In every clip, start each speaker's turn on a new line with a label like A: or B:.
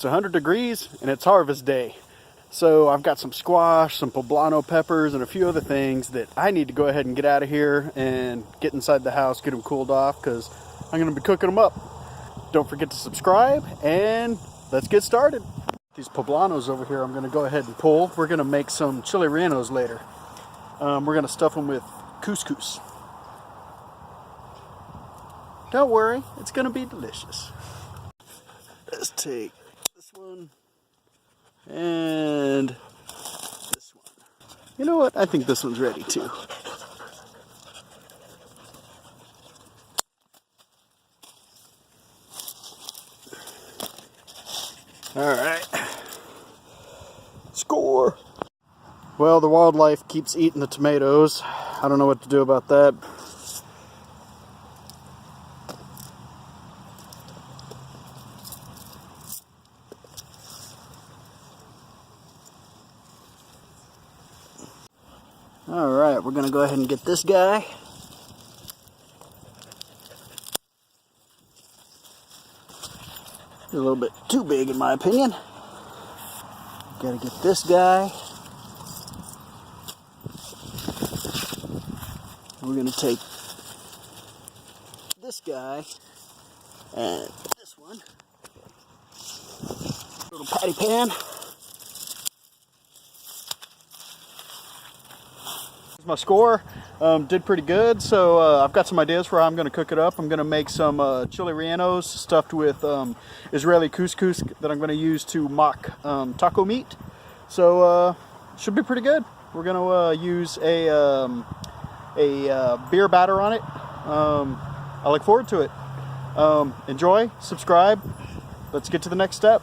A: It's 100 degrees and it's harvest day. So I've got some squash, some poblano peppers, and a few other things that I need to go ahead and get out of here and get inside the house, get them cooled off, because I'm going to be cooking them up. Don't forget to subscribe, and let's get started. These poblanos over here I'm going to go ahead and pull. We're going to make some Chile Rellenos later. We're going to stuff them with couscous. Don't worry, it's going to be delicious. Let's take this one and this one. You know what? I think this one's ready too. Alright. Score! Well, the wildlife keeps eating the tomatoes. I don't know what to do about that. Alright, we're going to go ahead and get this guy. A little bit too big in my opinion. Got to get this guy. We're going to take this guy and this one. Little patty pan. Here's my score. Did pretty good, so I've got some ideas for how I'm going to cook it up. I'm going to make some Chile Rellenos stuffed with Israeli couscous that I'm going to use to mock taco meat. So should be pretty good. We're going to use a beer batter on it. I look forward to it. Enjoy, subscribe. Let's get to the next step.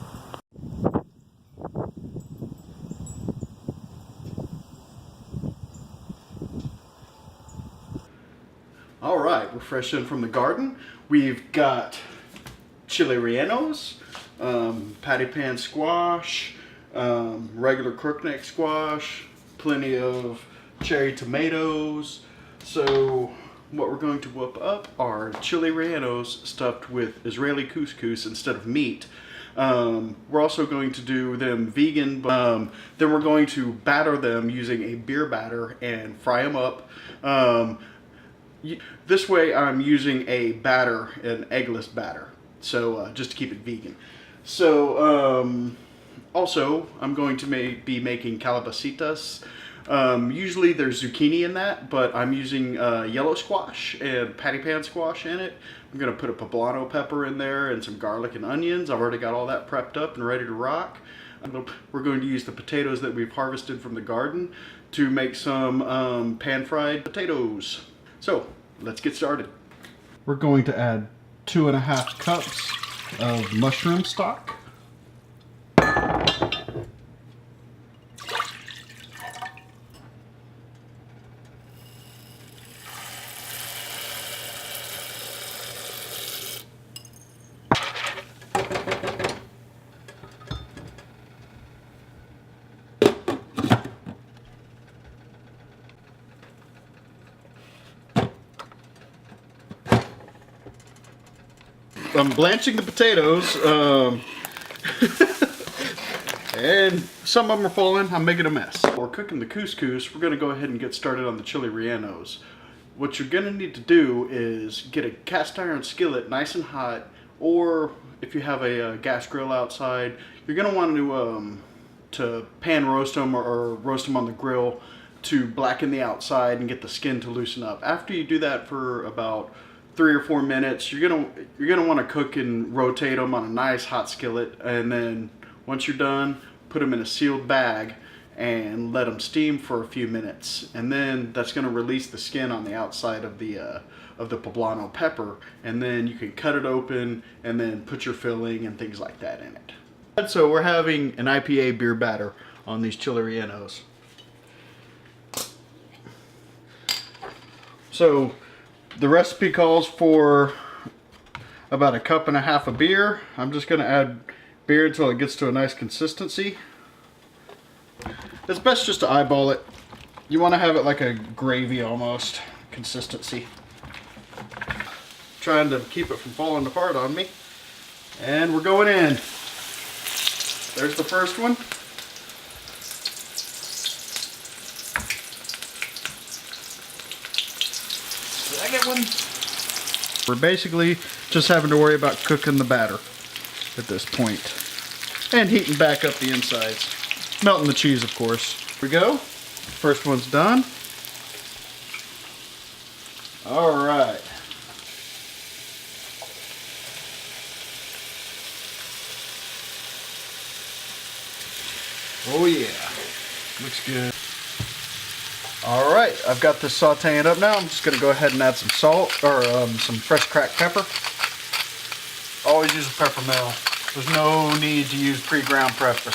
A: All right, we're fresh in from the garden. We've got Chile Rellenos, patty pan squash, regular crookneck squash, plenty of cherry tomatoes. So what we're going to whip up are Chile Rellenos stuffed with Israeli couscous instead of meat. We're also going to do them vegan, then we're going to batter them using a beer batter and fry them up. This way I'm using a batter, an eggless batter, so just to keep it vegan. So also I'm going to be making calabacitas. Usually there's zucchini in that, but I'm using yellow squash and patty pan squash in it. I'm going to put a poblano pepper in there and some garlic and onions. I've already got all that prepped up and ready to rock. We're going to use the potatoes that we've harvested from the garden to make some pan-fried potatoes. So let's get started. We're going to add 2.5 cups of mushroom stock. I'm blanching the potatoes, and some of them are falling. I'm making a mess. We're cooking the couscous. We're going to go ahead and get started on the Chile Rellenos. What you're going to need to do is get a cast iron skillet nice and hot, or if you have a gas grill outside, you're going to want to pan roast them or roast them on the grill to blacken the outside and get the skin to loosen up. After you do that for about 3 or 4 minutes, you're gonna want to cook and rotate them on a nice hot skillet, and then once you're done, put them in a sealed bag and let them steam for a few minutes, and then that's going to release the skin on the outside of the poblano pepper, and then you can cut it open and then put your filling and things like that in it. So we're having an IPA beer batter on these Chile Rellenos. So the recipe calls for about 1.5 cups of beer. I'm just going to add beer until it gets to a nice consistency. It's best just to eyeball it. You want to have it like a gravy almost consistency. Trying to keep it from falling apart on me. And we're going in. there's the first one. Second one. We're basically just having to worry about cooking the batter at this point. And heating back up the insides. Melting the cheese, of course. Here we go. First one's done. All right. Oh yeah, looks good. All right, I've got this sauteing up now. I'm just gonna go ahead and add some salt, or some fresh cracked pepper. Always use a pepper mill. There's no need to use pre-ground pepper.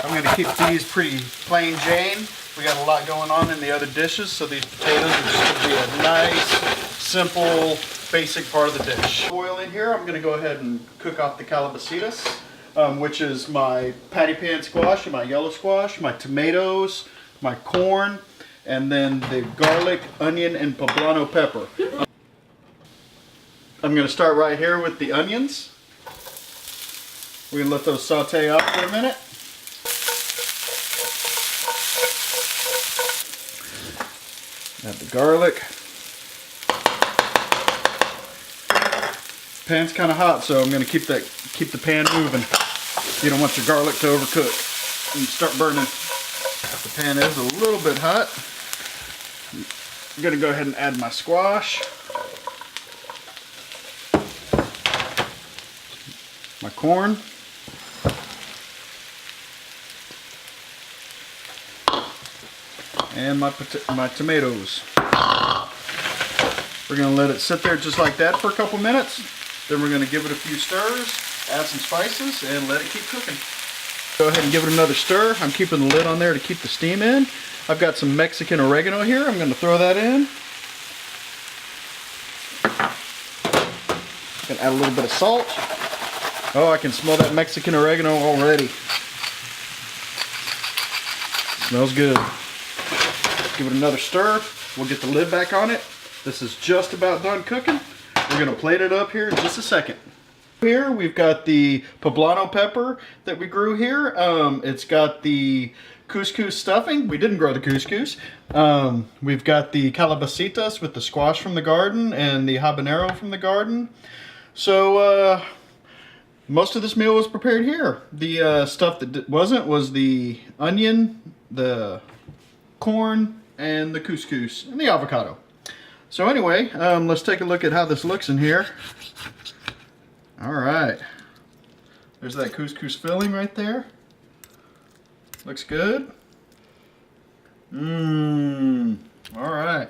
A: I'm gonna keep these pretty plain Jane. We got a lot going on in the other dishes, so these potatoes are just gonna be a nice, simple, basic part of the dish. Oil in here, I'm gonna go ahead and cook off the Calabacitas, which is my patty pan squash and my yellow squash, my tomatoes, my corn, and then the garlic, onion, and poblano pepper. I'm gonna start right here with the onions. We're gonna let those saute up for a minute. Add the garlic. Pan's kind of hot, so I'm going to keep the pan moving. You don't want your garlic to overcook and start burning. The pan is a little bit hot. I'm going to go ahead and add my squash, my corn, and my tomatoes. We're going to let it sit there just like that for a couple minutes. Then we're going to give it a few stirs, add some spices, and let it keep cooking. Go ahead and give it another stir. I'm keeping the lid on there to keep the steam in. I've got some Mexican oregano here. I'm going to throw that in. I'm going to add a little bit of salt. Oh, I can smell that Mexican oregano already. Smells good. Give it another stir. We'll get the lid back on it. This is just about done cooking. We're going to plate it up here in just a second. Here we've got the poblano pepper that we grew here. It's got the couscous stuffing. We didn't grow the couscous. We've got the calabacitas with the squash from the garden and the habanero from the garden. So most of this meal was prepared here. The stuff that wasn't was the onion, the corn, and the couscous, and the avocado. So anyway, let's take a look at how this looks in here. All right. There's that couscous filling right there. Looks good. All right.